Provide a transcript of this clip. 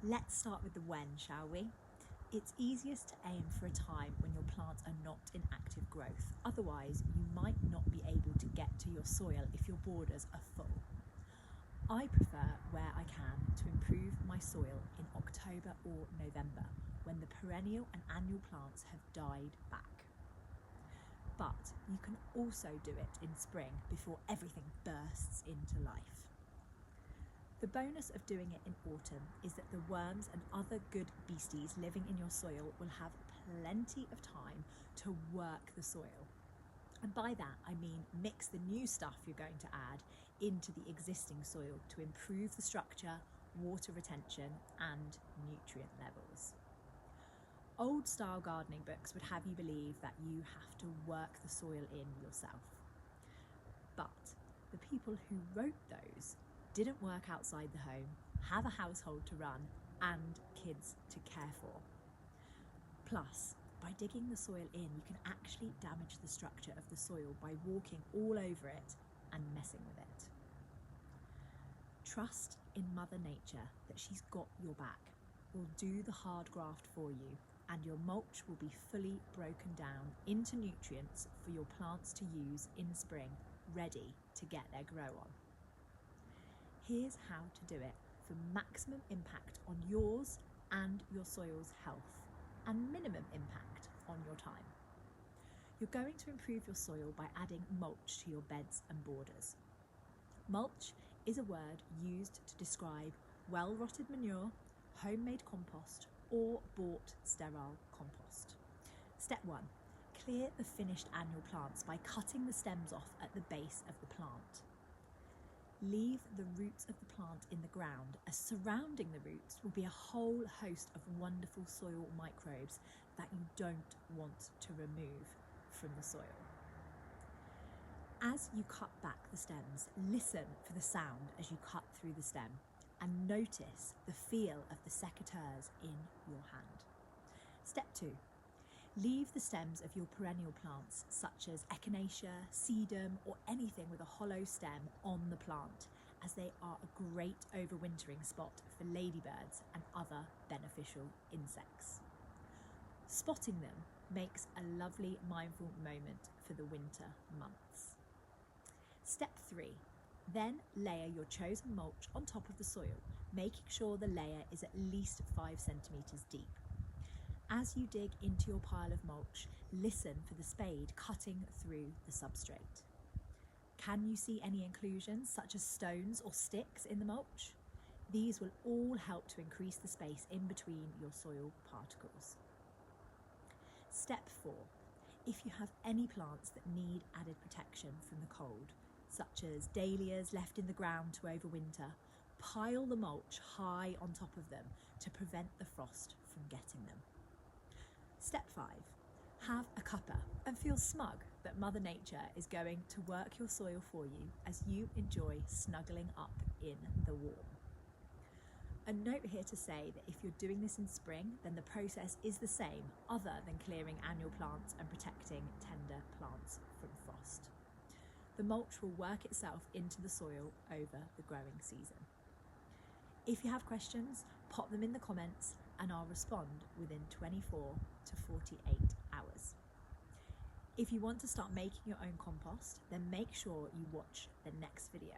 Let's start with the when, shall we? It's easiest to aim for a time when your plants are not in active growth. Otherwise, you might not be able to get to your soil if your borders are full. I prefer, where I can, to improve my soil in October or November, when the perennial and annual plants have died back. But you can also do it in spring before everything bursts into life. The bonus of doing it in autumn is that the worms and other good beasties living in your soil will have plenty of time to work the soil. And by that I mean mix the new stuff you're going to add into the existing soil to improve the structure, water retention and nutrient levels. Old style gardening books would have you believe that you have to work the soil in yourself. But the people who wrote those didn't work outside the home, have a household to run and kids to care for. Plus, by digging the soil in, you can actually damage the structure of the soil by walking all over it and messing with it. Trust in Mother Nature that she's got your back, will do the hard graft for you, and your mulch will be fully broken down into nutrients for your plants to use in spring, ready to get their grow on. Here's how to do it for maximum impact on yours and your soil's health and minimum impact on your time. You're going to improve your soil by adding mulch to your beds and borders. Mulch is a word used to describe well-rotted manure, homemade compost or bought sterile compost. Step 1. Clear the finished annual plants by cutting the stems off at the base of the plant. Leave the roots of the plant in the ground, as surrounding the roots will be a whole host of wonderful soil microbes that you don't want to remove from the soil. As you cut back the stems, listen for the sound as you cut through the stem and notice the feel of the secateurs in your hand. Step 2. Leave the stems of your perennial plants, such as echinacea, sedum, or anything with a hollow stem on the plant, as they are a great overwintering spot for ladybirds and other beneficial insects. Spotting them makes a lovely mindful moment for the winter months. Step 3. Then layer your chosen mulch on top of the soil, making sure the layer is at least 5 centimetres deep. As you dig into your pile of mulch, listen for the spade cutting through the substrate. Can you see any inclusions such as stones or sticks in the mulch? These will all help to increase the space in between your soil particles. Step 4. If you have any plants that need added protection from the cold, such as dahlias left in the ground to overwinter, pile the mulch high on top of them to prevent the frost from getting them. Step 5. Have a cuppa and feel smug that Mother Nature is going to work your soil for you as you enjoy snuggling up in the warm. A note here to say that if you're doing this in spring, then the process is the same, other than clearing annual plants and protecting tender plants from frost. The mulch will work itself into the soil over the growing season. If you have questions, pop them in the comments and I'll respond within 24 to 48 hours. If you want to start making your own compost, then make sure you watch the next video.